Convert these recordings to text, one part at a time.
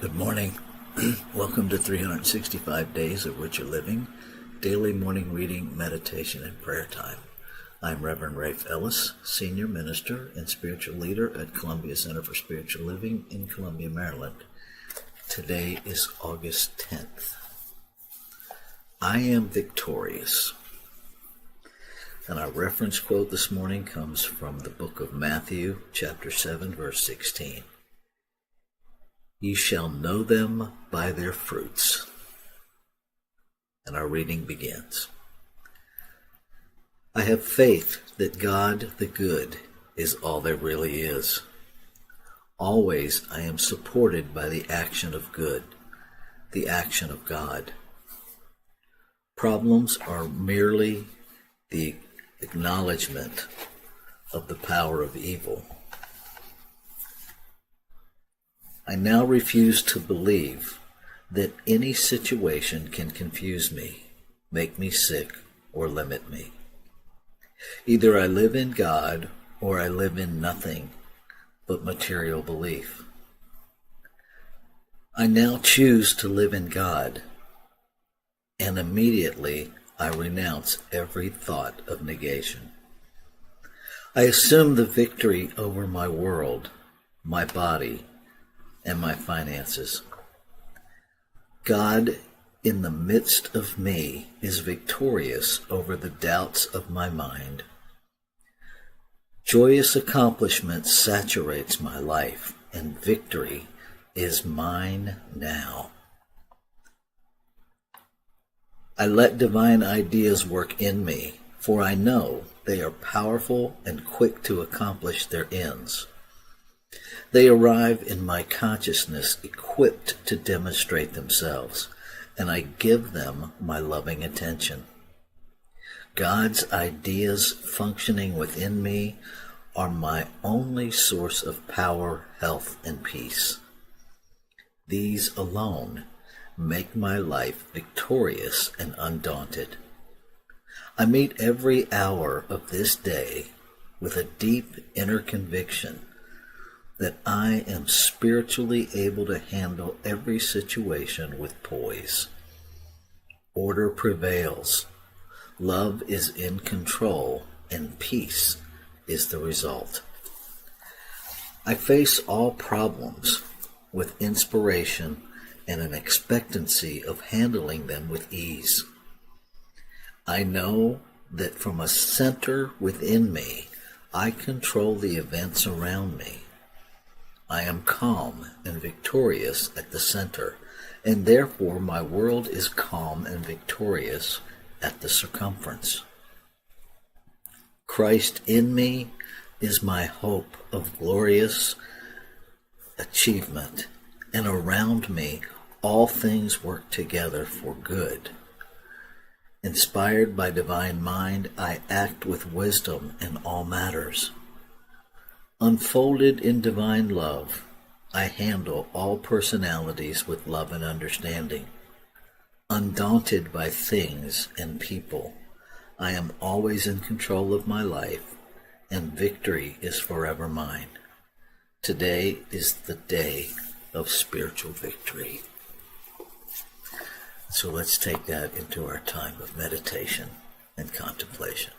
Good morning. Welcome to 365 Days of Richer Living, daily morning reading, meditation, and prayer time. I'm Reverend Rafe Ellis, Senior Minister and Spiritual Leader at Columbia Center for Spiritual Living in Columbia, Maryland. Today is August 10th. I am victorious. And our reference quote this morning comes from the book of Matthew, chapter 7, verse 16. Ye shall know them by their fruits. And our reading begins. I have faith that God the good is all there really is. Always I am supported by the action of good, the action of God. Problems are merely the acknowledgement of the power of evil. I now refuse to believe that any situation can confuse me, make me sick, or limit me. Either I live in God or I live in nothing but material belief. I now choose to live in God, and immediately I renounce every thought of negation. I assume the victory over my world, my body, and my finances. God, in the midst of me, is victorious over the doubts of my mind. Joyous accomplishment saturates my life, and victory is mine now. I let divine ideas work in me, for I know they are powerful and quick to accomplish their ends. They arrive in my consciousness equipped to demonstrate themselves, and I give them my loving attention. God's ideas functioning within me are my only source of power, health, and peace. These alone make my life victorious and undaunted. I meet every hour of this day with a deep inner conviction that I am spiritually able to handle every situation with poise. Order prevails, love is in control, and peace is the result. I face all problems with inspiration and an expectancy of handling them with ease. I know that from a center within me, I control the events around me. I am calm and victorious at the center, and therefore my world is calm and victorious at the circumference. Christ in me is my hope of glorious achievement, and around me all things work together for good. Inspired by divine mind, I act with wisdom in all matters. Unfolded in divine love, I handle all personalities with love and understanding. Undaunted by things and people, I am always in control of my life, and victory is forever mine. Today is the day of spiritual victory. So let's take that into our time of meditation and contemplation.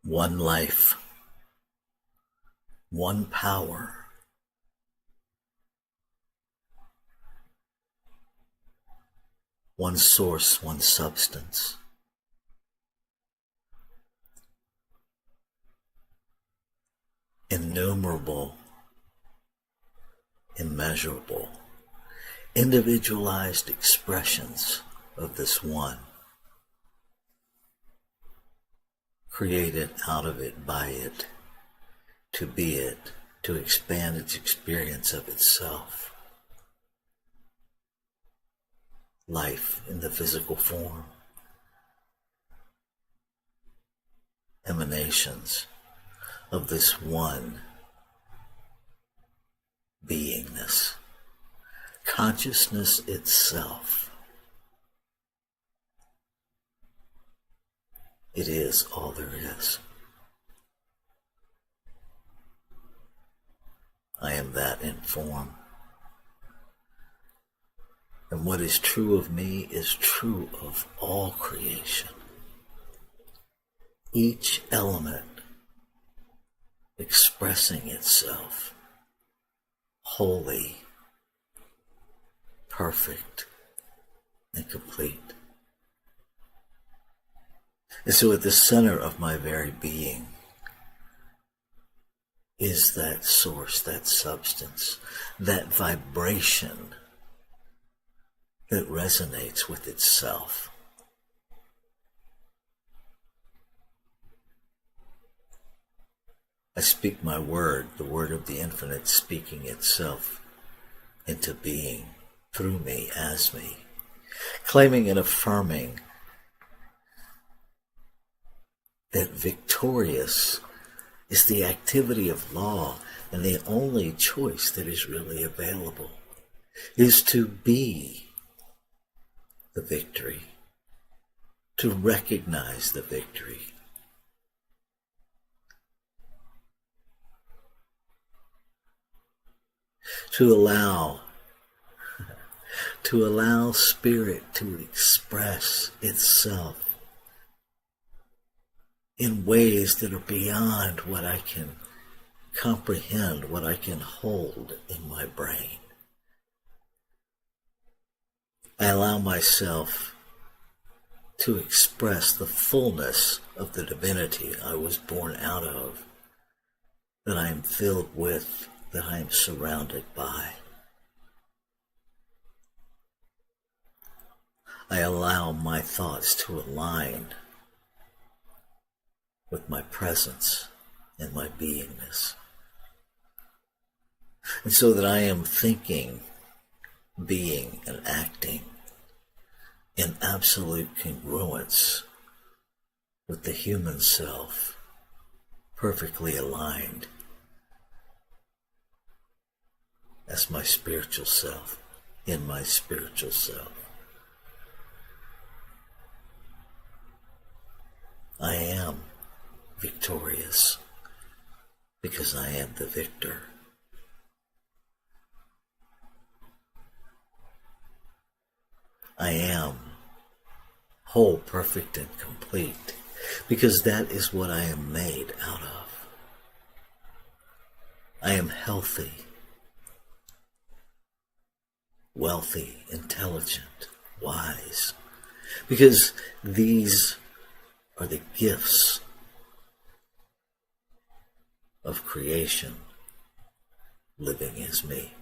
one life, one power, one source, one substance. Innumerable, immeasurable, individualized expressions of this one, created out of it, by it, to be it, to expand its experience of itself. Life in the physical form, emanations of this one beingness, consciousness itself. It is all there is. I am that in form. And what is true of me is true of all creation. Each element expressing itself wholly, perfect, and complete. And so at the center of my very being is that source, that substance, that vibration that resonates with itself. I speak my word, the word of the infinite speaking itself into being through me, as me, claiming and affirming that victorious is the activity of law, and the only choice that is really available is to be the victory, to recognize the victory. To allow spirit to express itself in ways that are beyond what I can comprehend, what I can hold in my brain. I allow myself to express the fullness of the divinity I was born out of, that I am filled with, that I am surrounded by. I allow my thoughts to align with my presence and my beingness. And so that I am thinking, being, and acting in absolute congruence with the human self, perfectly aligned as my spiritual self, in my spiritual self. I am victorious because I am the victor. I am whole, perfect, and complete because that is what I am made out of. I am healthy, wealthy, intelligent, wise, because these are the gifts of creation living as me.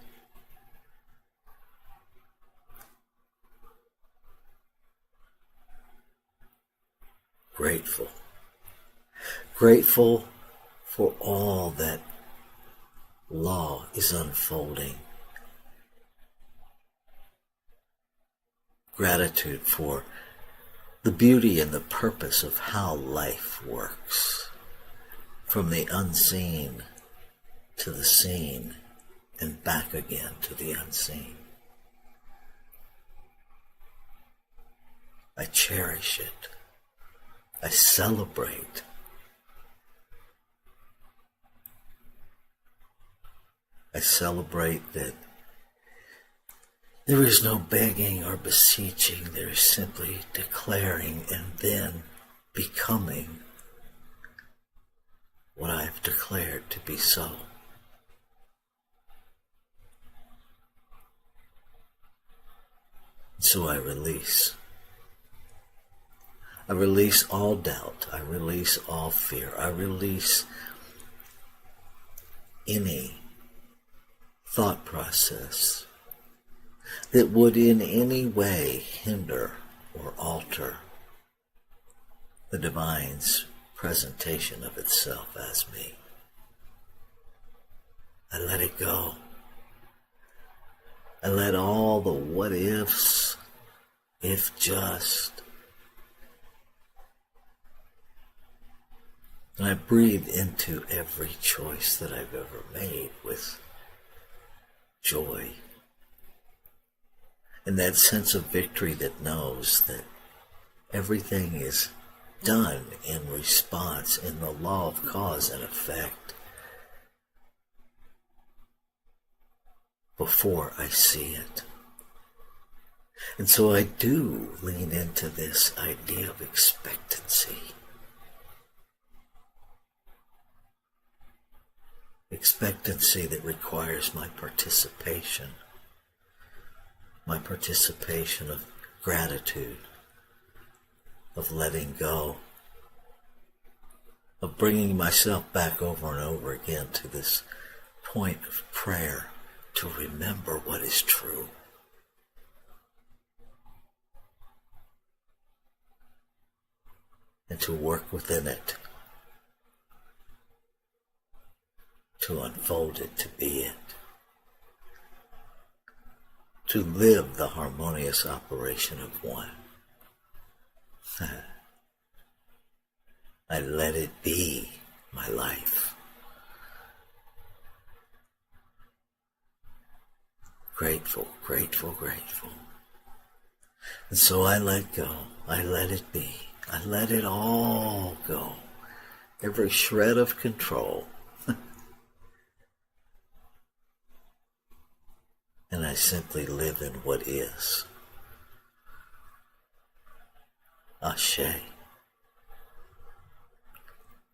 Grateful for all that law is unfolding. Gratitude for the beauty and the purpose of how life works, from the unseen to the seen and back again to the unseen. I cherish it. I celebrate. I celebrate that there is no begging or beseeching. There is simply declaring and then becoming what I have declared to be so. So I release. I release all doubt. I release all fear. I release any thought process that would in any way hinder or alter the divine's presentation of itself as me. I let it go. I let all the what ifs, if just, and I breathe into every choice that I've ever made with joy and that sense of victory that knows that everything is done in response in the law of cause and effect before I see it. And so I do lean into this idea of expectancy. Expectancy that requires my participation of gratitude, of letting go, of bringing myself back over and over again to this point of prayer to remember what is true. And to work within it, to unfold it, to be it, to live the harmonious operation of one. I let it be my life. Grateful, grateful, grateful. And so I let go. I let it be. I let it all go. Every shred of control. And I simply live in what is. Ashe.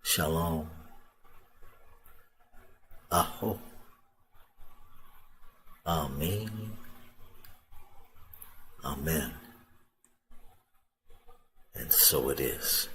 Shalom. Aho. Amen. Amen. And so it is.